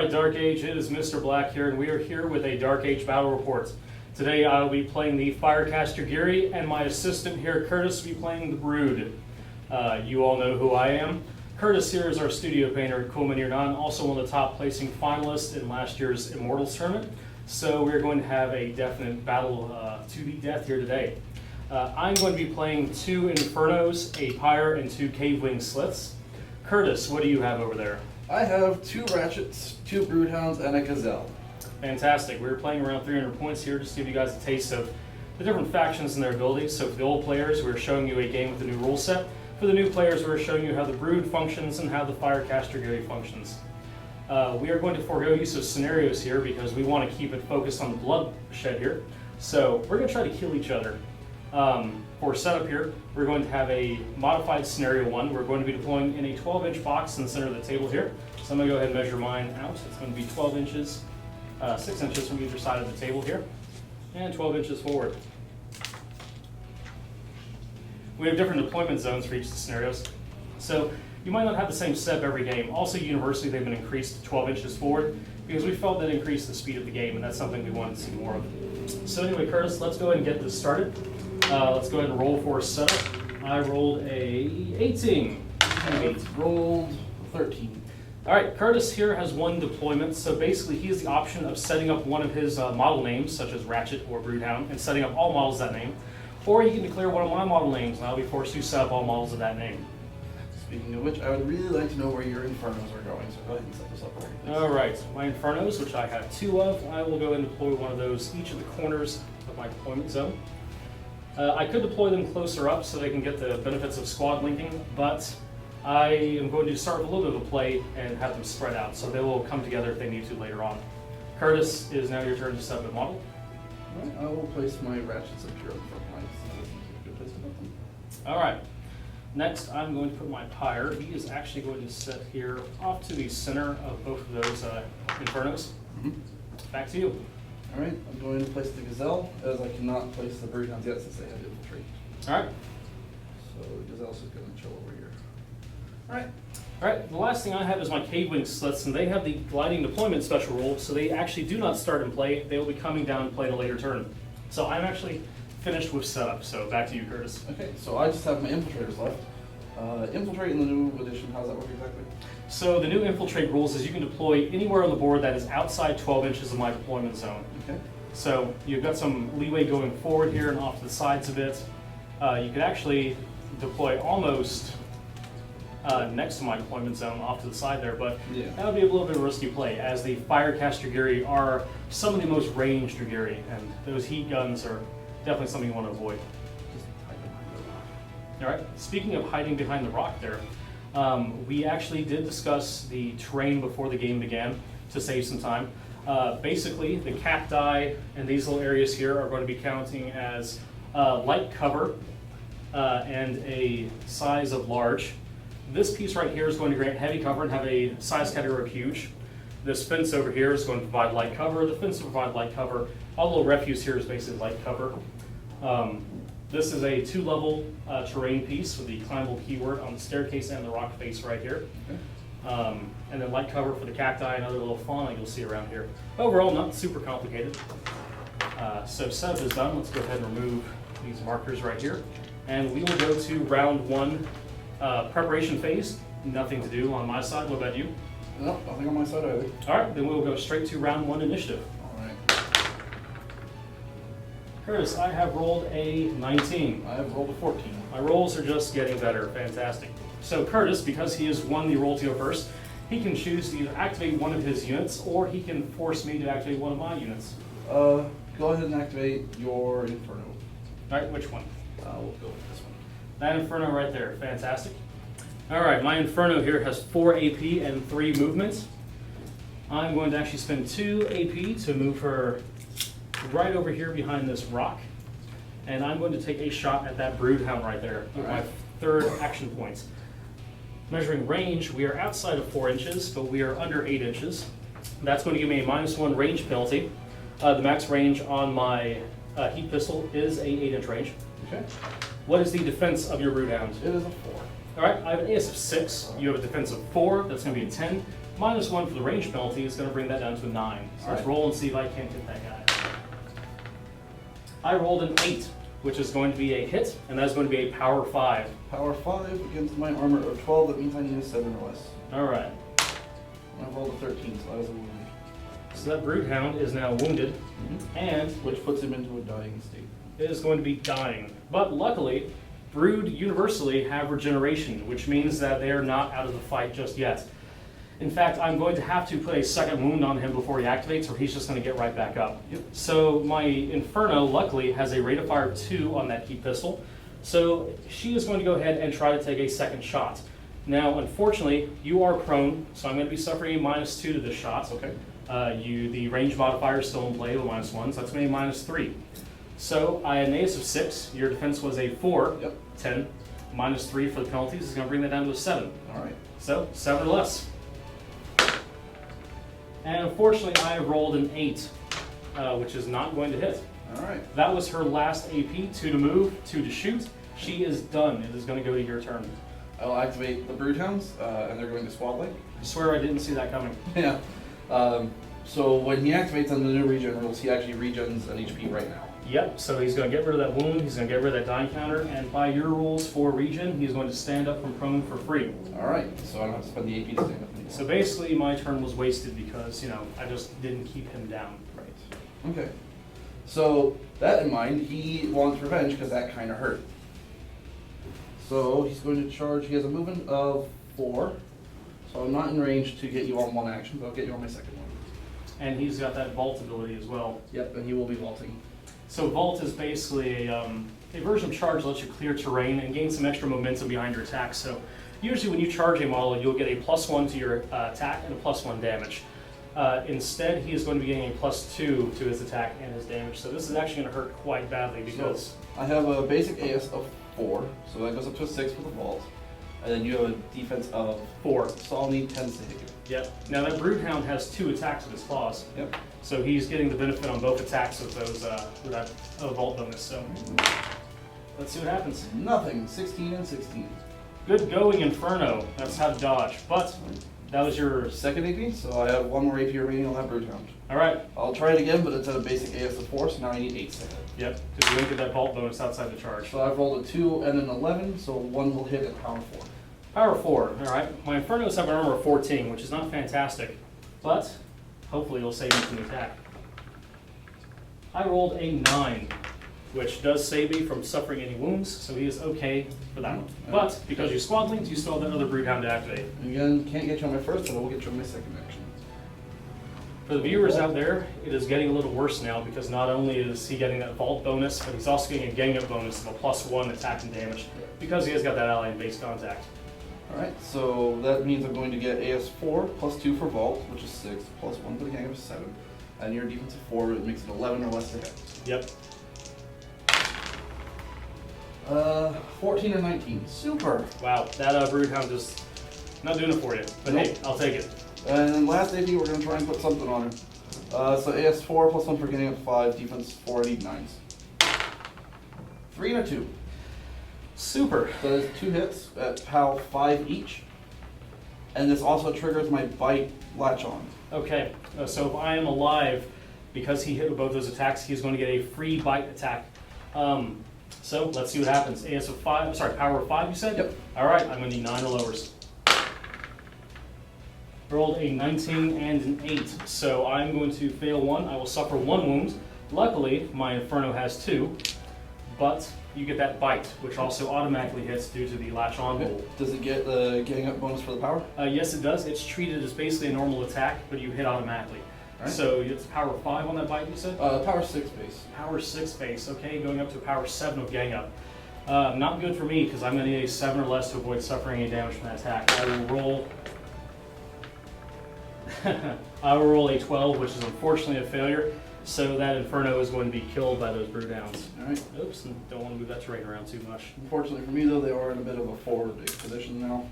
Alright, DARKAGE, it is Mr. Black here, and we are here with a DARKAGE battle report. Today I will be playing the Fire Caste Dragyri, and my assistant here, Curtis, will be playing the Brood. You all know who I am. Curtis here is our studio painter at Coolman, also one of the top placing finalists in last year's Immortals tournament. So we're going to have a definite battle to the death here today. I'm going to be playing 2 Infernos, a Pyre, and 2 Cave Wing Sliths. Curtis, what do you have over there? I have 2 Ratchets, 2 Broodhounds, and a Gazelle. Fantastic. We're playing around 300 points here just to give you guys a taste of the different factions and their abilities. So for the old players, we're showing you a game with the new rule set. For the new players, we're showing you how the Brood functions and how the Fire Caste Dragyri functions. We are going to forego use of scenarios here because we want to keep it focused on the bloodshed here. So we're going to try to kill each other. For setup here, we're going to have a modified scenario 1. We're going to be deploying in a 12-inch box in the center of the table here. So I'm going to go ahead and measure mine out. It's going to be 12 inches, 6 inches from either side of the table here, and 12 inches forward. We have different deployment zones for each of the scenarios. So you might not have the same setup every game. Also, universally, they've been increased to 12 inches forward because we felt that increased the speed of the game, and that's something we wanted to see more of. So anyway, Curtis, let's go ahead and get this started. Let's go ahead and roll for a setup. I rolled a 18. I rolled 13. All right, Curtis here has 1 deployment, so basically he has the option of setting up one of his model names, such as Ratchet or Broodhound, and setting up all models of that name. Or he can declare one of my model names, and I'll be forced to set up all models of that name. Speaking of which, I would really like to know where your Infernos are going, so go ahead and set this up already. All right, my Infernos, which I have 2 of, I will go and deploy one of those each of the corners of my deployment zone. I could deploy them closer up so they can get the benefits of squad linking, but I am going to start with a little bit of a play and have them spread out, so they will come together if they need to later on. Curtis, it is now your turn to set up a model. All right, I will place my Ratchets up here on the front line. So this is a good place to put them. All right. Next, I'm going to put my Pyre. He is actually going to set here off to the center of both of those Infernos. Back to you. All right, I'm going to place the Gazelle, as I cannot place the Broodhounds yet since they have infiltrate. All right. So the Gazelle's just going to chill over here. All right. All right, the last thing I have is my Cave Wing Sliths, and they have the gliding deployment special rule, so they actually do not start in play. They will be coming down and play at a later turn. So I'm actually finished with setup, so back to you, Curtis. Okay, so I just have my Infiltrators left. Infiltrate in the new edition, how does that work exactly? So the new Infiltrate rules is you can deploy anywhere on the board that is outside 12 inches of my deployment zone. Okay. So you've got some leeway going forward here and off to the sides of it. You could actually deploy almost next to my deployment zone off to the side there, but that would be a little bit of a risky play, as the Fire Caste Dragyri are some of the most ranged Dragyri, and those heat guns are definitely something you want to avoid. Just hide behind the rock. All right, speaking of hiding behind the rock there, we actually did discuss the terrain before the game began to save some time. Basically, the cacti and these little areas here are going to be counting as light cover and a size of large. This piece right here is going to grant heavy cover and have a size category of huge. This fence over here is going to provide light cover. The fence will provide light cover. All the little refuse here is basically light cover. This is a 2-level terrain piece with the climbable keyword on the staircase and the rock face right here. Okay. And then light cover for the cacti and other little fauna you'll see around here. Overall, not super complicated. So setup is done. Let's go ahead and remove these markers right here. And we will go to round 1. Preparation phase, nothing to do on my side. What about you? No, nothing on my side either. All right, then we'll go straight to round 1 initiative. All right. Curtis, I have rolled a 19. I have rolled a 14. My rolls are just getting better. Fantastic. So Curtis, because he has won the roll to go first, he can choose to either activate one of his units, or he can force me to activate one of my units. Go ahead and activate your Inferno. All right, which one? We'll go with this one. That Inferno right there, fantastic. All right, my Inferno here has 4 AP and 3 movement. I'm going to actually spend 2 AP to move her right over here behind this rock. And I'm going to take a shot at that Broodhound right there with my 3rd action point. Measuring range, we are outside of 4 inches, but we are under 8 inches. That's going to give me a -1 range penalty. The max range on my heat pistol is a 8-inch range. Okay. What is the defense of your Broodhound? It is a 4. All right, I have an AS of 6. You have a defense of 4. That's going to be a 10. -1 for the range penalty is going to bring that down to a 9. So let's Alright. roll and see if I can't hit that guy. I rolled an 8, which is going to be a hit, and that's going to be a power 5. Power 5 against my armor of 12, that means I need a 7 or less. Alright, I rolled a 13, so that was a wound. so that Broodhound is now wounded, and Which puts him into a dying state. is going to be dying. But luckily, Brood universally have regeneration, which means that they are not out of the fight just yet. In fact, I'm going to have to put a second wound on him before he activates, or he's just going to get right back up. Yep. So my Inferno, luckily, has a rate of fire of 2 on that heat pistol. So she is going to go ahead and try to take a second shot. Now, unfortunately, you are prone, so I'm going to be suffering a -2 to this shot. Okay. The range modifier is still in play with -1, so that's going to be a -3. So I had an ace of 6. Your defense was a 4. Yep. 10. -3 for the penalties is going to bring that down to a 7. Alright. So 7 or less. And unfortunately, I rolled an 8, which is not going to hit. Alright. That was her last AP, 2 to move, 2 to shoot. She is done. It is going to go to your turn. I will activate the Broodhounds, and they're going to squad link. I swear I didn't see that coming. Yeah. So when he activates on the new regen rules, he actually regens an HP right now. Yep, so he's going to get rid of that wound, he's going to get rid of that dying counter, and by your rules for regen, he's going to stand up from prone for free. Alright, so I don't have to spend the AP to stand up anymore. So basically, my turn was wasted because, I just didn't keep him down. Right. Okay. So, that in mind, he wants revenge because that kind of hurt. So, he's going to charge. He has a movement of 4. So, I'm not in range to get you on one action, but I'll get you on my second one. And he's got that vault ability as well. Yep, and he will be vaulting. So vault is basically a version of charge that lets you clear terrain and gain some extra momentum behind your attack. So usually when you charge a model, you'll get a +1 to your attack and a +1 damage. Instead, he is going to be getting a +2 to his attack and his damage. So this is actually going to hurt quite badly because... I have a basic AS of 4, so that goes up to a 6 with the vault. And then you have a defense of 4, so I'll need 10s to hit you. Yep. Now that Broodhound has 2 attacks with his claws. Yep. So he's getting the benefit on both attacks of those with that vault bonus. So let's see what happens. Nothing. 16 and 16. Good going, Inferno. That's how to dodge. But that was your... Second AP, so I have 1 more AP remaining on that Broodhound. All right. I'll try it again, but it's at a basic AS of 4, so now I need 8 to hit. Yep, because you don't get that vault bonus outside the charge. So I've rolled a 2 and an 11, so 1 will hit at power 4. Power 4, all right. My Infernos have an armor of 14, which is not fantastic, but hopefully it'll save me from the attack. I rolled a 9, which does save me from suffering any wounds, so he is okay for that one. But because you squad linked, you still have that other Broodhound to activate. Again, can't get you on my first, but I will get you on my second action. For the viewers out there, it is getting a little worse now because not only is he getting that vault bonus, but he's also getting a gang up bonus of a +1 attack and damage because he has got that ally in base contact. Alright, so that means I'm going to get AS 4 +2 for vault, which is 6, +1 for the gang of 7. And your defense of 4, it makes it 11 or less to hit. Yep. 14 or 19. Super! Wow, that Broodhound just not doing it for you. But Nope. hey, I'll take it. And then last AP, we're going to try and put something on him. So AS 4 +1 for getting up to 5, defense 4, I need 9s. 3 and a 2. Super. So there's 2 hits at POW 5 each. And this also triggers my bite latch on. Okay, so if I am alive, because he hit with both those attacks, he's going to get a free bite attack. So let's see what happens. AS of 5, sorry, power of 5 you said? Yep. Alright, I'm going to need 9 or lowers. Rolled a 19 and an 8, so I'm going to fail 1. I will suffer 1 wound. Luckily, my Inferno has 2, but you get that bite, which also automatically hits due to the latch on rule. Does it get the getting up bonus for the power? Yes, it does. It's treated as basically a normal attack, but you hit automatically. Right. So it's power 5 on that bite, you said? Power 6 base. Power 6 base, okay, going up to power 7 of gang up. Not good for me, because I'm going to need a 7 or less to avoid suffering any damage from that attack. I will roll... I will roll a 12, which is unfortunately a failure, so that Inferno is going to be killed by those Broodhounds. Alright. Oops, and don't want to move that terrain around too much. Unfortunately for me, though, they are in a bit of a forward position now.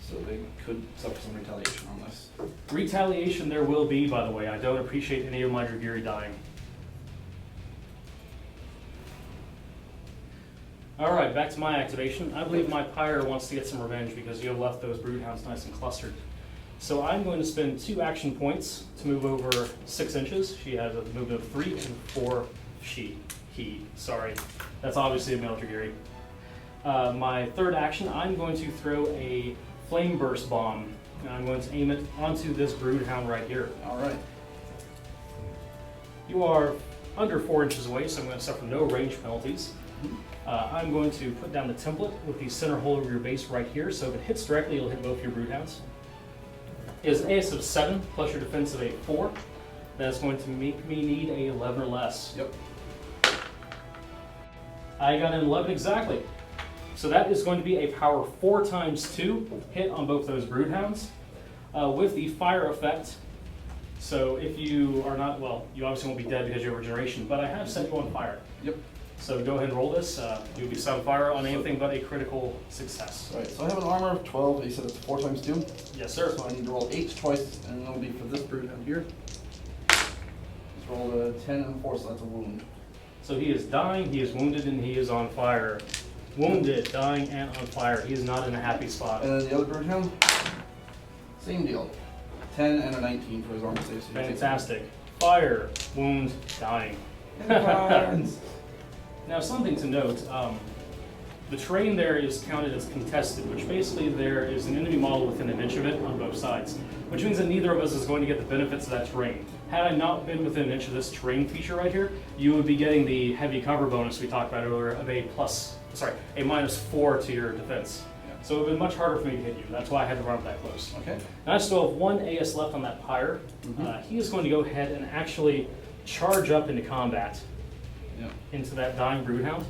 So they could suffer some retaliation on this. Retaliation there will be, by the way. I don't appreciate any of my Dragyri dying. Alright, back to my activation. I believe my Pyre wants to get some revenge because you have left those Broodhounds nice and clustered. So I'm going to spend 2 action points to move over 6 inches. She has a movement of 3 and 4. Sorry. That's obviously a male Dragyri. My third action, I'm going to throw a flame burst bomb. And I'm going to aim it onto this broodhound right here. All right. You are under 4 inches away, so I'm going to suffer no range penalties. I'm going to put down the template with the center hole of your base right here, so if it hits directly, it'll hit both your broodhounds. It is an AS of 7 plus your defense of a 4. That's going to make me need a 11 or less. Yep. I got an 11 exactly. So that is going to be a power 4 times 2 hit on both those broodhounds with the fire effect. So if you are not, well, you obviously won't be dead because you have regeneration, but I have set you on fire. Yep. So go ahead and roll this. You'll be set on fire on anything but a critical success. Right, so I have an armor of 12. You said it's 4 times 2? Yes, sir. So I need to roll 8 twice, and it'll be for this broodhound here. Let's roll a 10 and a 4, so that's a wound. So he is dying, he is wounded, and he is on fire. Wounded, dying, and on fire. He is not in a happy spot. And then the other broodhound, same deal. 10 and a 19 for his armor save. So Fantastic. Fire, wound, dying. Now, something to note, the terrain there is counted as contested, which basically there is an enemy model within an inch of it on both sides, which means that neither of us is going to get the benefits of that terrain. Had I not been within an inch of this terrain feature right here, you would be getting the heavy cover bonus we talked about earlier of a -4 to your defense. Yeah. So it would have been much harder for me to hit you. That's why I had to run up that close. Okay. Now I still have 1 AS left on that pyre. He is going to go ahead and actually charge up into combat. Yeah. Into that dying broodhound.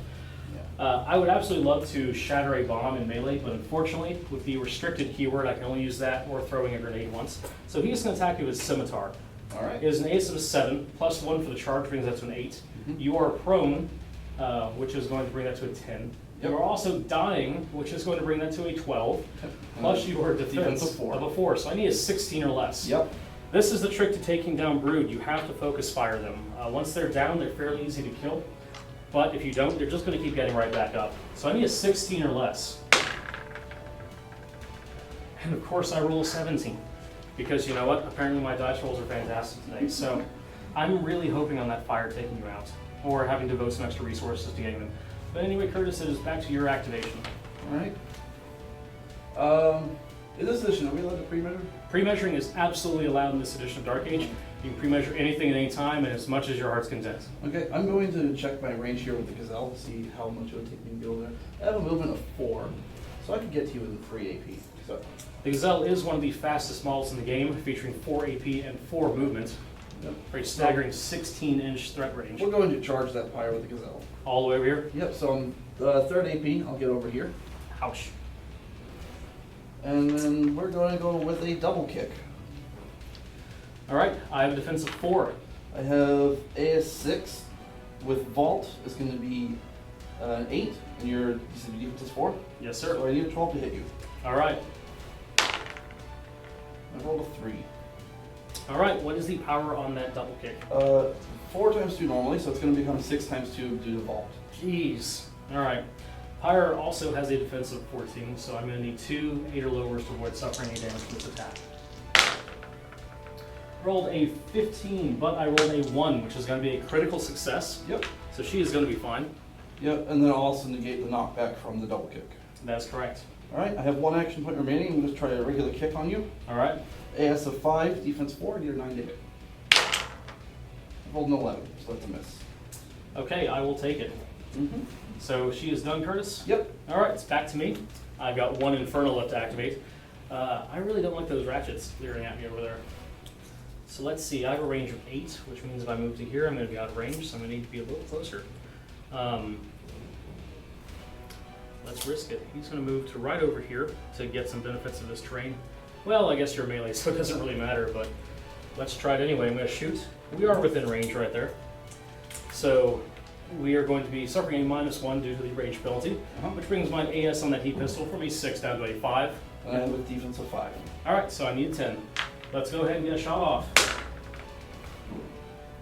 Yeah. I would absolutely love to shatter a bomb in melee, but unfortunately, with the restricted keyword, I can only use that or throwing a grenade once. So he's going to attack you with scimitar. All right. It is an ace of a 7, plus 1 for the charge, brings that to an 8. You are prone, which is going to bring that to a 10. Yep. You are also dying, which is going to bring that to a 12. Plus your defense of 4. of a 4. So I need a 16 or less. Yep. This is the trick to taking down brood. You have to focus fire them. Once they're down, they're fairly easy to kill. But if you don't, they're just going to keep getting right back up. So I need a 16 or less. And of course I roll a 17. Because you know what? Apparently my dice rolls are fantastic today. So I'm really hoping on that fire taking you out. Or having to devote some extra resources to getting them. But anyway, Curtis, it is back to your activation. All right. In this edition, are we allowed to pre-measure? Pre-measuring is absolutely allowed in this edition of Dark Age. You can pre-measure anything at any time and as much as your heart's content. Okay, I'm going to check my range here with the gazelle to see how much it would take me to go there. I have a movement of 4, so I could get to you within 3 AP. So The gazelle is one of the fastest models in the game, featuring 4 AP and 4 movement. yep. For a staggering 16-inch threat range. We're going to charge that pyre with the gazelle. All the way over here. Yep, so on the 3rd AP, I'll get over here. Ouch. And then we're going to go with a double kick. All right, I have a defense of 4. I have AS6 with vault is going to be an 8, and you said your defense is 4? Yes, sir. So I need a 12 to hit you. All right. I rolled a 3. All right, what is the power on that double kick? 4 times 2 normally, so it's going to become 6 times 2 due to vault. Jeez. All right. Pyre also has a defense of 14, so I'm going to need 2 8 or lowers to avoid suffering any damage from this attack. Rolled a 15, but I rolled a 1, which is going to be a critical success. Yep. So she is going to be fine. Yep, and then I'll also negate the knockback from the double kick. That's correct. All right, I have 1 action point remaining. I'm going to try a regular kick on you. All right. AS of 5, defense 4, need a 9 to hit. I rolled an 11, so that's a miss. Okay, I will take it. Mm-hmm. So she is done, Curtis? Yep. All right, it's back to me. I've got 1 Infernal left to activate. I really don't like those ratchets leering at me over there. So let's see, I have a range of 8, which means if I move to here, I'm going to be out of range, so I'm going to need to be a little closer. Let's risk it. He's going to move to right over here to get some benefits of this terrain. Well, I guess you're melee, so it doesn't really matter, but let's try it anyway. I'm going to shoot. We are within range right there. So we are going to be suffering a -1 due to the rage penalty, which brings my AS on that heat pistol from a 6 down to a 5. And I have a defense of 5. All right, so I need 10. Let's go ahead and get a shot off.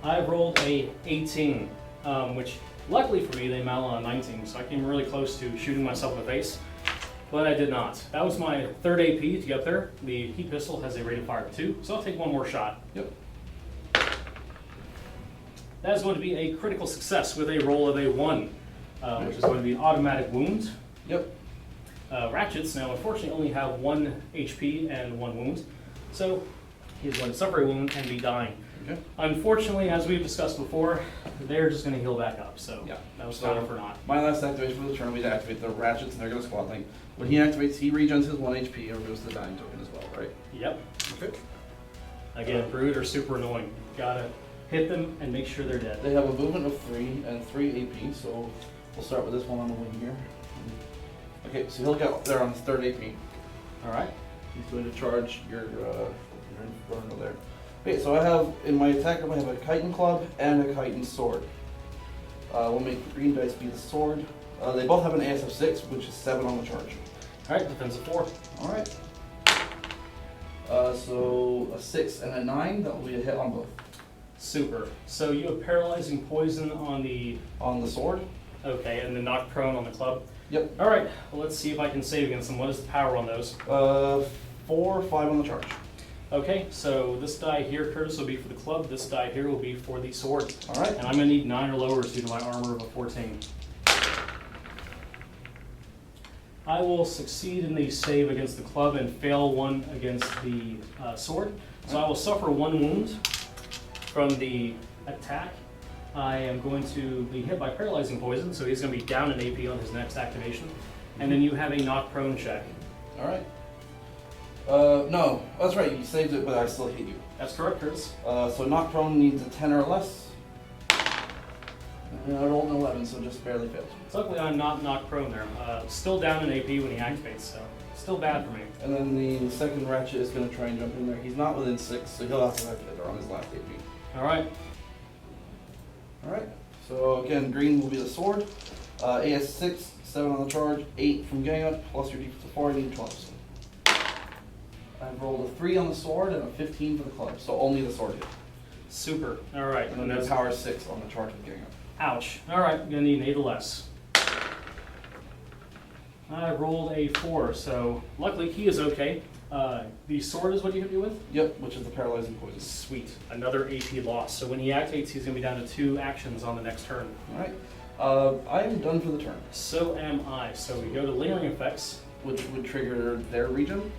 I've rolled a 18, which luckily for me, they mal on a 19, so I came really close to shooting myself in the face. but I did not. That was my third AP to get there. The heat pistol has a rate of fire of 2, so I'll take one more shot. Yep. That is going to be a critical success with a roll of a 1, which is going to be an automatic wound. Yep. Ratchets now unfortunately only have 1 HP and 1 wound, so he's going to suffer a wound and be dying. Okay. Unfortunately, as we've discussed before, they're just going to heal back up, so Yeah. that was So, kind of for naught. My last activation for the turn, we'd activate the ratchets and they're going to squat link. When he activates, he regens his 1 HP and removes the dying token as well, right? Yep. Okay. Again, Brood are super annoying. Gotta hit them and make sure they're dead. They have a movement of 3 and 3 AP, so we'll start with this one on the wing here. Okay, so he'll get there on his 3rd AP. Alright. He's going to charge your inferno there. Okay, so I have, in my attack I have a chitin club and a chitin sword. We'll make the green dice be the sword. They both have an AS of 6, which is 7 on the charge. Alright, defense of 4. Alright. So a 6 and a 9, that will be a hit on both. Super. So you have paralyzing poison on the... On the sword? Okay, and then knock prone on the club. Yep. Alright, well, let's see if I can save against them. What is the power on those? 4, 5 on the charge. Okay, so this die here, Curtis, will be for the club. This die here will be for the sword. Alright. And I'm going to need 9 or lower due to my armor of a 14. I will succeed in the save against the club and fail 1 against the sword. So I will suffer 1 wound from the attack. I am going to be hit by paralyzing poison, so he's going to be down an AP on his next activation. And then you have a knock prone check. Alright. No, that's right, you saved it, but I still hit you. That's correct, Curtis. So knock prone needs a 10 or less. And I rolled an 11, so just barely failed. So luckily I'm not knocked prone there. Still down an AP when he activates, so still bad for me. And then the second ratchet is going to try and jump in there. He's not within 6, so he'll have to activate there on his last AP. Alright. Alright, so again, green will be the sword. AS 6, 7 on the charge, 8 from gang up, plus your defense of 4, I need 12. I've rolled a 3 on the sword and a 15 for the club, so only the sword hit. Super. Alright. And then there's power 6 on the charge with gang up. Ouch. Alright, I'm going to need an 8 or less. I rolled a 4, so luckily he is okay. The sword is what you hit me with? Yep, which is the paralyzing poison. Sweet. Another AP loss. So when he activates, he's going to be down to 2 actions on the next turn. Alright, I am done for the turn. So am I. So we go to lingering effects. Which would trigger their region?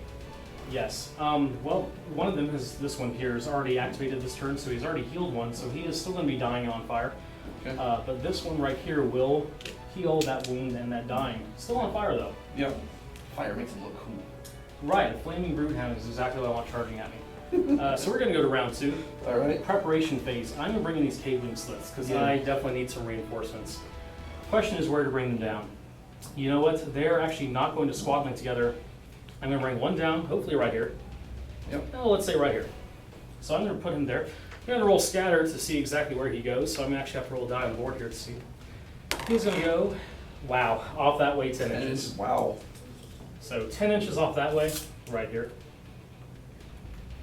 Yes. Well, one of them is this one here is already activated this turn, so he's already healed 1, so he is still going to be dying on fire. Okay. But this one right here will heal that wound and that dying. Still on fire though. Yep. Fire makes him look cool. Right, a flaming broodhound is exactly what I want charging at me. So we're going to go to round 2. Alright. Preparation phase. I'm going to bring in these cave-wing slits because I definitely need some reinforcements. Question is where to bring them down. You know what? They're actually not going to squad link together. I'm going to bring 1 down, hopefully right here. Yep. Oh, let's say right here. So I'm going to put him there. I'm going to roll scatter to see exactly where he goes. So I'm going to actually have to roll a die on the board here to see. He's going to go, wow, off that way 10 inches. Wow. So 10 inches off that way, right here.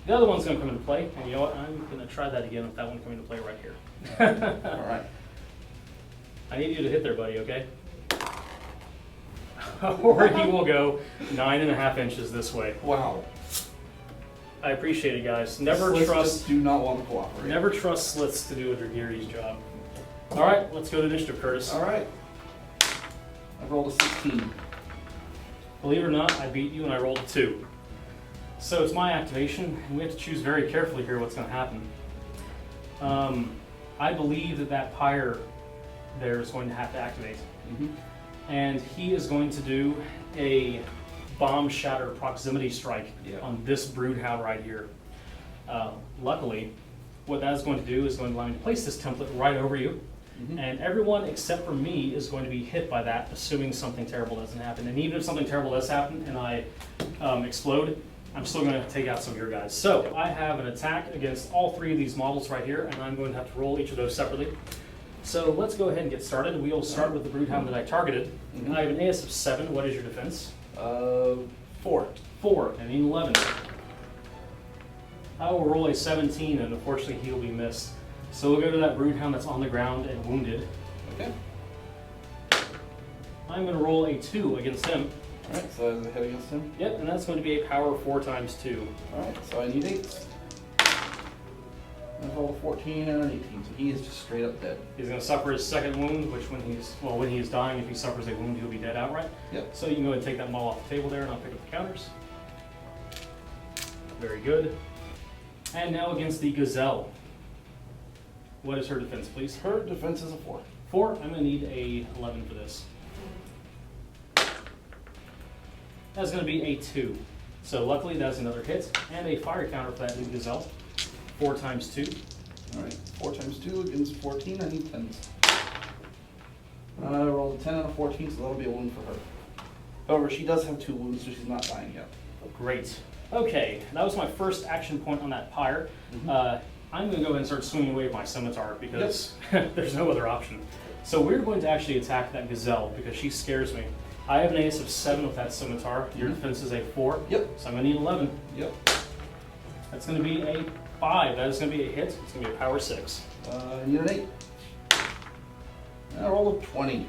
The other one's going to come into play, and you know what? I'm going to try that again with that one coming into play right here. Alright. I need you to hit there, buddy, okay? Or he will go 9.5 inches this way. Wow. I appreciate it, guys. Never Slits trust. just do not want to cooperate. Never trust slits to do a Dragyri's job. All right, let's go to initiative, Curtis. Alright. I rolled a 16. Believe it or not, I beat you and I rolled a 2. So it's my activation, and we have to choose very carefully here what's going to happen. I believe that that pyre there is going to have to activate. Mm-hmm. And he is going to do a bomb shatter proximity strike on this broodhound right here. Luckily, what that is going to do is going to allow me to place this template right over you. Mm-hmm. And everyone except for me is going to be hit by that, assuming something terrible doesn't happen. And even if something terrible does happen and I explode, I'm still going to take out some of your guys. So I have an attack against all 3 of these models right here, and I'm going to have to roll each of those separately. So let's go ahead and get started. We will start with the broodhound that I targeted. Mm-hmm. I have an AS of 7. What is your defense? 4. 4 and an 11. I will roll a 17, and unfortunately he will be missed. So we'll go to that broodhound that's on the ground and wounded. Okay. I'm going to roll a 2 against him. Alright, so as I head against him. Yep, and that's going to be a power 4 times 2. Alright, so I need 8. And I roll a 14 and an 18, so he is just straight up dead. He's going to suffer his second wound, which when he is dying, if he suffers a wound, he'll be dead outright. Yep. So you can go ahead and take that maul off the table there, and I'll pick up the counters. Very good. And now against the Gazelle. What is her defense, please? Her defense is a 4. 4. I'm going to need a 11 for this. That's going to be a 2. So luckily that's another hit, and a fire counter for that new Gazelle. 4 times 2. Alright, 4 times 2 against 14, I need 10s. I rolled a 10 and a 14, so that'll be a wound for her. However, she does have 2 wounds, so she's not dying yet. Great. Okay, that was my first action point on that pyre. I'm going to go ahead and start swinging away with my scimitar because there's no other option. So we're going to actually attack that Gazelle because she scares me. I have an ace of 7 with that scimitar. Your defense is a 4. Yep. So I'm going to need 11. Yep. That's going to be a 5. That is going to be a hit. It's going to be a power 6. I need an 8. And I rolled a 20.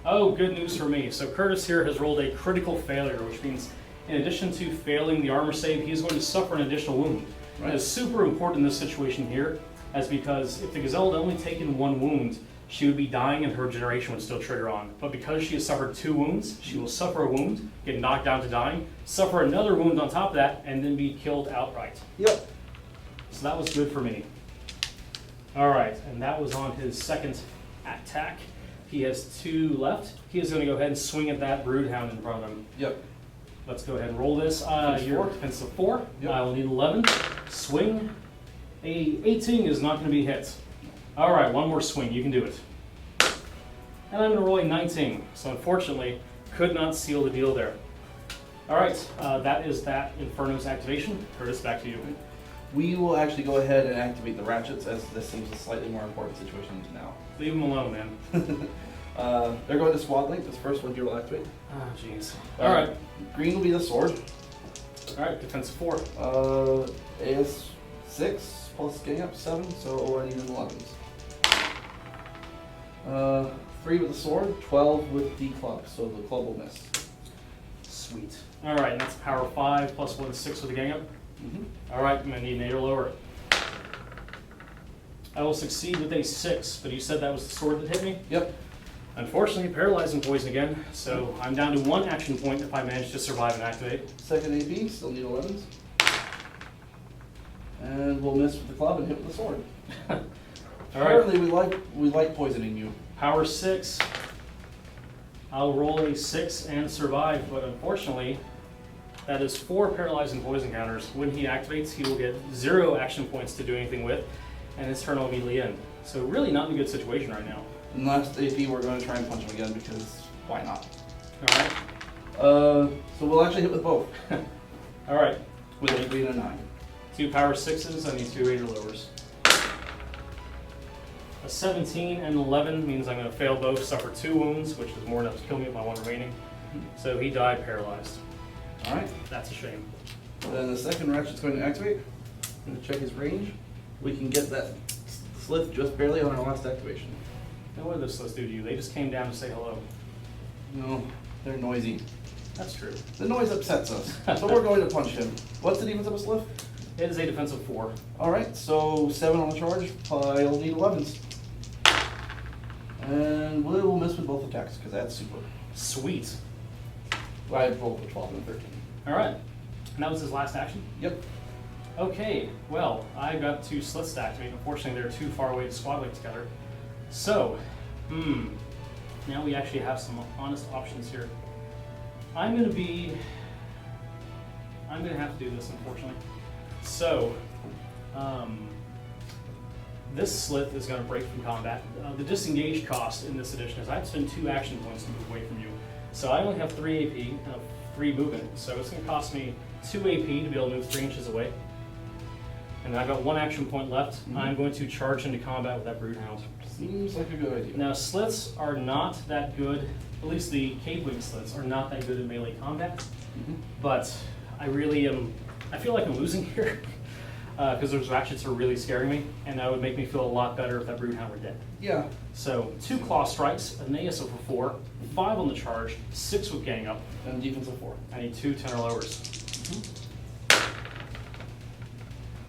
Oh, good news for me. So Curtis here has rolled a critical failure, which means in addition to failing the armor save, he's going to suffer an additional wound. Right. That is super important in this situation here, as because if the Gazelle had only taken 1 wound, she would be dying and her regeneration would still trigger on. But because she has suffered 2 wounds, she will suffer a wound, get knocked down to dying, suffer another wound on top of that, and then be killed outright. Yep. So that was good for me. All right, and that was on his second attack. He has 2 left. He is going to go ahead and swing at that Broodhound in front of him. Yep. Let's go ahead and roll this. Your defense of 4. Yep. I will need 11. Swing. A 18 is not going to be hit. All right, one more swing. You can do it. And I'm going to roll a 19. So unfortunately, could not seal the deal there. All right, that is that Inferno's activation. Curtis, back to you. We will actually go ahead and activate the ratchets as this seems a slightly more important situation now. Leave him alone, man. They're going to squad link. This first one here will activate. Oh, jeez. All right. Green will be the sword. All right, defense of 4. AS 6 plus getting up 7, so I need an 11s. 3 with the sword, 12 with the club, so the club will miss. Sweet. All right, and that's power 5 plus 1, 6 with the gang up. All right, I'm going to need an 8 or lower. I will succeed with a 6, but you said that was the sword that hit me? Yep. Unfortunately, paralyzed and poison again, so I'm down to 1 action point if I manage to survive and activate. Second AP, still need 11s. And we'll miss with the club and hit with the sword. All right. Apparently we like poisoning you. Power 6. I'll roll a 6 and survive, but unfortunately, that is 4 paralyzed and poison counters. When he activates, he will get 0 action points to do anything with, and his turn will immediately end. So really not in a good situation right now. And last AP, we're going to try and punch him again because why not? All right. So we'll actually hit with both. All right. With a 3 and a 9. 2 power 6s, I need 2 8 or lowers. A 17 and 11 means I'm going to fail both, suffer 2 wounds, which is more than enough to kill me with my 1 remaining. So he died paralyzed. Alright. That's a shame. Then the second ratchet's going to activate. I'm going to check his range. We can get that slith just barely on our last activation. Now what did those sluts do to you? They just came down to say hello. No, they're noisy. That's true. The noise upsets us, so we're going to punch him. What's the defense of a slith? It is a defensive 4. Alright, so 7 on the charge. I'll need 11s. And we will miss with both attacks, because that's super. Sweet. I rolled a 12 and a 13. All right. And that was his last action? Yep. Okay, well, I got 2 slits to activate. Unfortunately, they're too far away to squad link together. So, now we actually have some honest options here. I'm going to have to do this, unfortunately. So, this slith is going to break from combat. The disengage cost in this edition is I have to spend 2 action points to move away from you. So I only have 3 AP and 3 movement. So it's going to cost me 2 AP to be able to move 3 inches away. And I've got 1 action point left. I'm going to charge into combat with that Broodhound. Seems like a good idea. Now, slits are not that good, at least the cave wing slits are not that good in melee combat. But I really am, I feel like I'm losing here. because those ratchets are really scaring me, and that would make me feel a lot better if that Broodhound were dead. Yeah. So 2 claw strikes, an AS of 4, 5 on the charge, 6 with gang up. And defense of 4. I need 2 10 or lowers.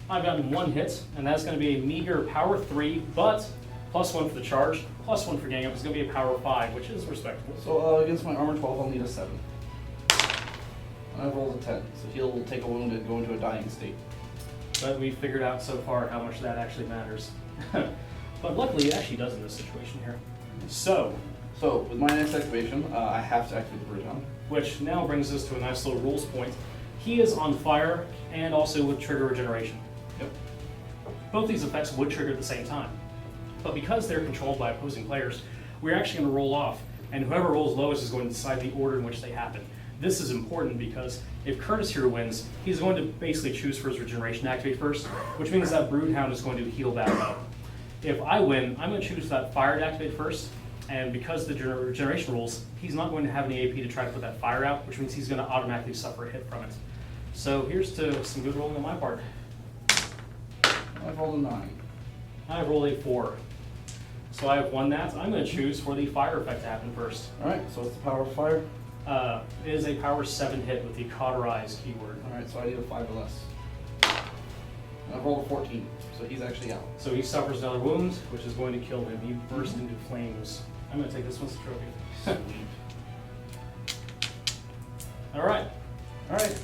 I've gotten 1 hit, and that's going to be a meager power 3, but +1 for the charge, +1 for gang up is going to be a power 5, which is respectable. So against my armor 12, I'll need a 7. And I've rolled a 10, so he'll take a wound and go into a dying state. But we figured out so far how much that actually matters. But luckily, it actually does in this situation here. So with my next activation, I have to activate the Broodhound. which now brings us to a nice little rules point. He is on fire and also with trigger regeneration. Yep. Both these effects would trigger at the same time. But because they're controlled by opposing players, we're actually going to roll off, and whoever rolls lowest is going to decide the order in which they happen. This is important because if Curtis here wins, he's going to basically choose for his regeneration to activate first, which means that Broodhound is going to heal back up. If I win, I'm going to choose that fire to activate first, and because the regeneration rules, he's not going to have any AP to try to put that fire out, which means he's going to automatically suffer a hit from it. So here's to some good rolling on my part. I've rolled a 9. I've rolled a 4. So I have won that. I'm going to choose for the fire effect to happen first. Alright, so it's the power of fire. It is a power 7 hit with the cauterize keyword. Alright, so I need a 5 or less. And I've rolled a 14, so he's actually out. So he suffers another wound, which is going to kill him. He bursts into flames. I'm going to take this one as a trophy. All right. Alright.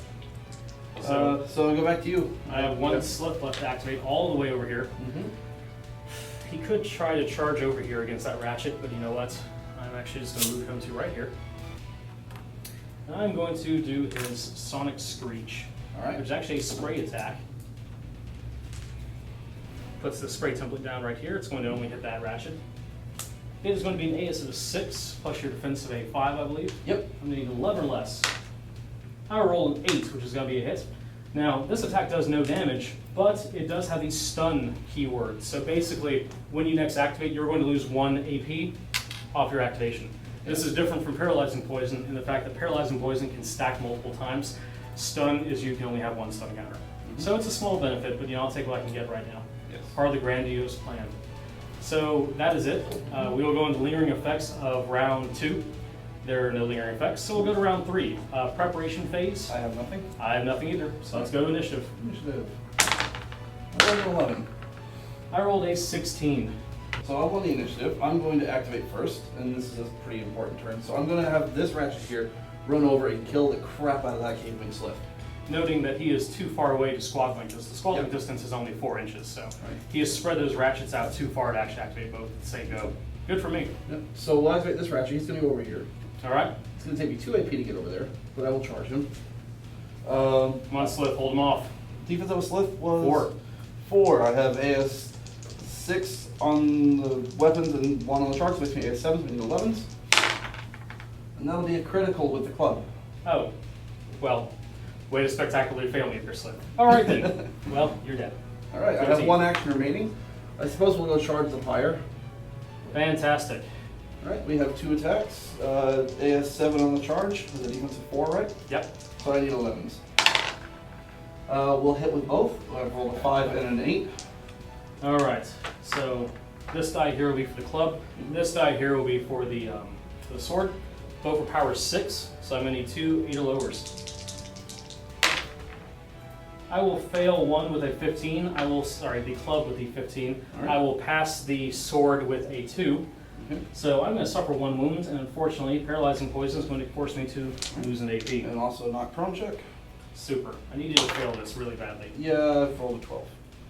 So I go back to you. I have 1 slip left to activate all the way over here. He could try to charge over here against that ratchet, but you know what? I'm actually just going to move him to right here. And I'm going to do his Sonic Screech, Alright. which is actually a spray attack. Puts the spray template down right here. It's going to only hit that ratchet. It is going to be an AS of 6, plus your defense of a 5, I believe. Yep. I'm going to need 11 or less. I roll an 8, which is going to be a hit. Now, this attack does no damage, but it does have the stun keyword. So basically, when you next activate, you're going to lose 1 AP off your activation. This is different from paralyzing poison in the fact that paralyzing poison can stack multiple times. Stun is you can only have 1 stun counter. So it's a small benefit, but I'll take what I can get right now. Yes. Part of the grandiose plan. So that is it. We will go into lingering effects of round 2. There are no lingering effects, so we'll go to round 3. Preparation phase. I have nothing. I have nothing either, so let's go to initiative. Initiative. I rolled an 11. I rolled a 16. So I'm on the initiative. I'm going to activate first, and this is a pretty important turn. So I'm going to have this ratchet here run over and kill the crap out of that cave wing slift. Noting that he is too far away to squad link, because the squad link Yep. distance is only 4 inches, so Right. he has spread those ratchets out too far to actually activate both at the same go. Good for me. Yep. So we'll activate this ratchet. He's going to go over here. All right, It's going to take me 2 AP to get over there, but I will charge him. come on, Slip, hold him off. Defense of a slift was 4. 4. I have AS 6 on the weapons and 1 on the charge, so makes me AS 7, so we need 11s. And that'll be a critical with the club. Oh, well, way to spectacularly fail me, Slip. All right then. Well, you're dead. Alright, I have 1 action remaining. I suppose we'll go charge the pyre. Fantastic. Alright, we have 2 attacks. AS 7 on the charge with a defense of 4, right? Yep. So I need 11s. We'll hit with both. I've rolled a 5 and an 8. All right. So this die here will be for the club. This die here will be for the sword. Both are power 6, so I'm gonna need 2 8 or lowers. I will fail 1 with a 15. The club with the 15. All right. I will pass the sword with a 2. Okay. So I'm going to suffer 1 wound, and unfortunately, paralyzing poison is going to force me to lose an AP. And also knock prone check. Super. I need you to fail this really badly. Yeah, I've rolled a 12.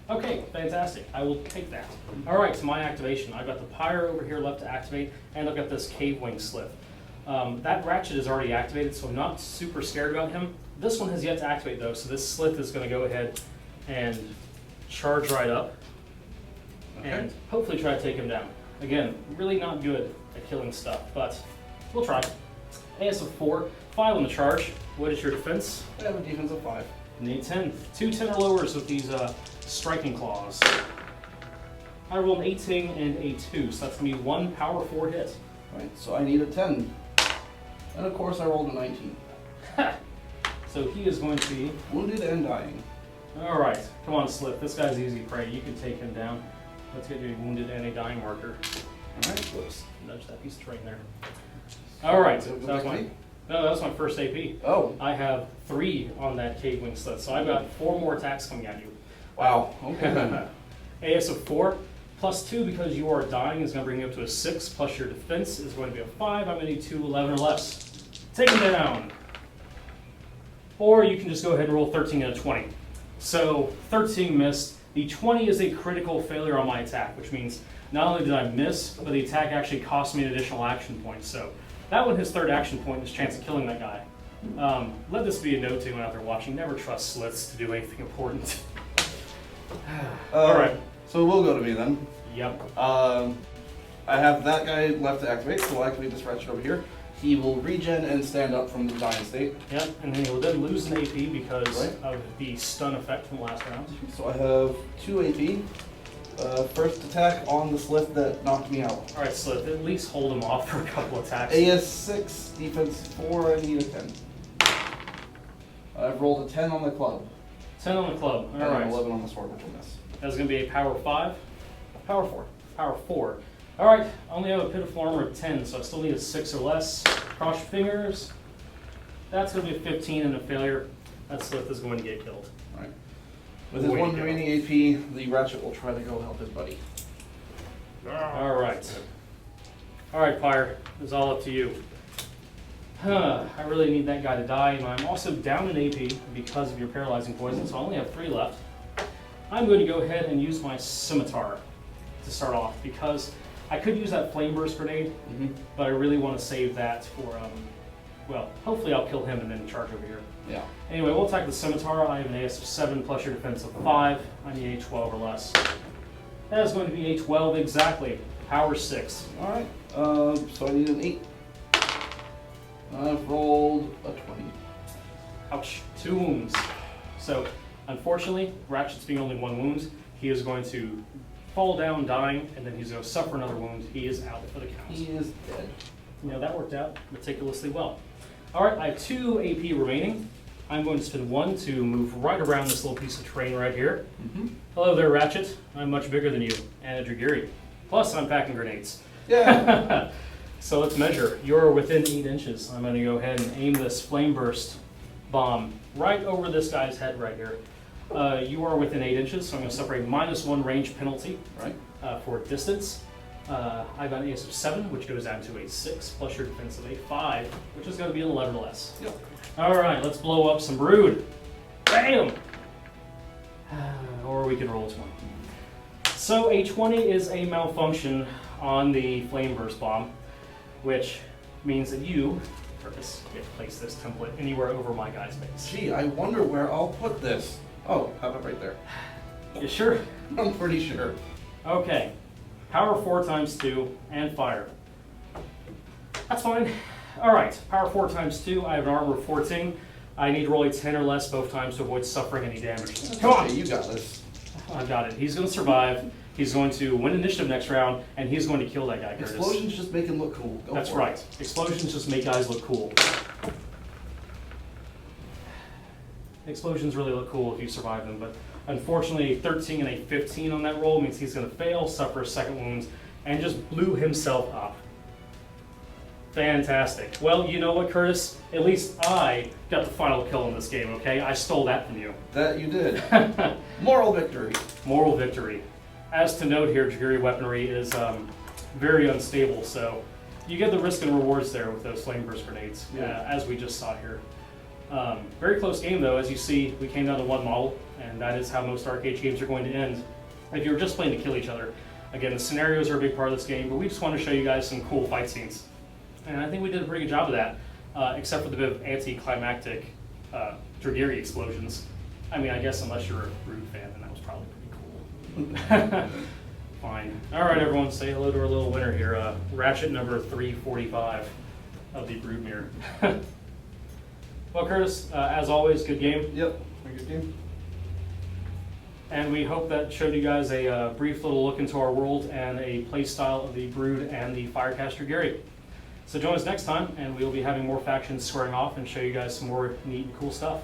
Okay, fantastic. I will take that. All right, so my activation. I've got the pyre over here left to activate, and I've got this cave wing slip. That ratchet is already activated, so I'm not super scared about him. This one has yet to activate though, so this slip is going to go ahead and charge right up, and hopefully try to take him down. Again, really not good at killing stuff, but we'll try. AS of 4, 5 on the charge. What is your defense? I have a defense of 5. Need 10. 2 10 or lowers with these striking claws. I rolled an 18 and a 2, so that's going to be 1 power 4 hit. Right, so I need a 10. And of course I rolled a 19. So he is going to be Wounded and dying. All right, come on, Slip. This guy's easy prey. You can take him down. Let's get you a wounded and a dying marker. All right, whoops, nudge that piece of terrain there. All right, so that was my first AP. Oh. I have 3 on that cave wing slit, so I've got 4 more attacks coming at you. Wow. Okay. Then. AS of 4 plus 2 because you are dying is going to bring you up to a 6. Plus your defense is going to be a 5. I'm going to need 2 11 or less. Take him down. Or you can just go ahead and roll 13 and a 20. So 13 missed. The 20 is a critical failure on my attack, which means not only did I miss, but the attack actually cost me an additional action point. So that one, his 3rd action point, his chance of killing that guy. Let this be a note to anyone out there watching. Never trust slits to do anything important. All right. So we'll go to me then. Yep. I have that guy left to activate, so we'll activate this wretched over here. He will regen and stand up from the dying state. Yep, and then he will then lose an AP because Right. of the stun effect from last round. So I have 2 AP. First attack on the slip that knocked me out. All right, Slip, at least hold him off for a couple attacks. AS 6, defense 4, I need a 10. I've rolled a 10 on the club. 10 on the club. All And right. an 11 on the sword, which will miss. That's going to be a power 5. Power 4. Power 4. All right, I only have a pitiful armor of 10, so I still need a 6 or less. Cross your fingers. That's going to be a 15 and a failure. That Slip is going to get killed. Alright. With his Way 1 to go. remaining AP, the ratchet will try to go help his buddy. All right. All right, Fire. It's all up to you. I really need that guy to die, and I'm also down in AP because of your paralyzing poison, so I only have 3 left. I'm going to go ahead and use my scimitar to start off because I could use that flame burst grenade, but I really want to save that for, well, hopefully I'll kill him and then charge over here. Yeah. Anyway, we'll attack the scimitar. I have an AS of 7 plus your defense of 5. I need a 12 or less. That is going to be a 12 exactly. Power 6. Alright. So I need an 8. I've rolled a 20. Ouch. 2 wounds. So, unfortunately, Ratchet's being only 1 wound. He is going to fall down dying, and then he's going to suffer another wound. He is out for the count. He is dead. You know, that worked out meticulously well. Alright, I have 2 AP remaining. I'm going to spend 1 to move right around this little piece of terrain right here. Hello there, Ratchet. I'm much bigger than you, and a Dragyri. Plus, I'm packing grenades. Yeah. So let's measure. You're within 8 inches. I'm going to go ahead and aim this flame burst bomb right over this guy's head right here. You are within 8 inches, so I'm going to suffer a -1 range penalty Right. for distance. I've got an AS of 7, which goes down to a 6, plus your defense of a 5, which is going to be an 11 or less. Yep. All right, let's blow up some brood. Bam! Or we can roll 20. So a 20 is a malfunction on the flame burst bomb, which means that you, Curtis, get to place this template anywhere over my guy's face. Gee, I wonder where I'll put this. Oh, have it right there. You sure? I'm pretty sure. Okay. Power 4 times 2 and fire. That's fine. All right. Power 4 times 2. I have an armor of 14. I need to roll a 10 or less both times to avoid suffering any damage. Come on. Okay, you got this. I've got it. He's going to survive. He's going to win initiative next round, and he's going to kill that guy, Curtis. Explosions just make him look cool. Go That's for right. it. Explosions just make guys look cool. Explosions really look cool if you survive them, but unfortunately, a 13 and a 15 on that roll means he's going to fail, suffer a second wound, and just blew himself up. Fantastic. Well, you know what, Curtis? At least I got the final kill in this game, okay? I stole that from you. That you did. Moral victory. Moral victory. As to note here, Dragyri weaponry is very unstable, so you get the risk and rewards there with those flame burst grenades, as we just saw here. Very close game, though. As you see, we came down to 1 model, and that is how most DARKAGE games are going to end if you're just playing to kill each other. Again, the scenarios are a big part of this game, but we just want to show you guys some cool fight scenes. And I think we did a pretty good job of that, except for the bit of anti-climactic Dragyri explosions. I mean, I guess unless you're a Brood fan, then that was probably pretty cool. Fine. All right, everyone, say hello to our little winner here, Ratchet number 345 of the Broodmere. Well, Curtis, as always, good game. Yep. Very good game. And we hope that showed you guys a brief little look into our world and a play style of the Brood and the Fire Caste Dragyri. So join us next time, and we'll be having more factions squaring off and show you guys some more neat and cool stuff.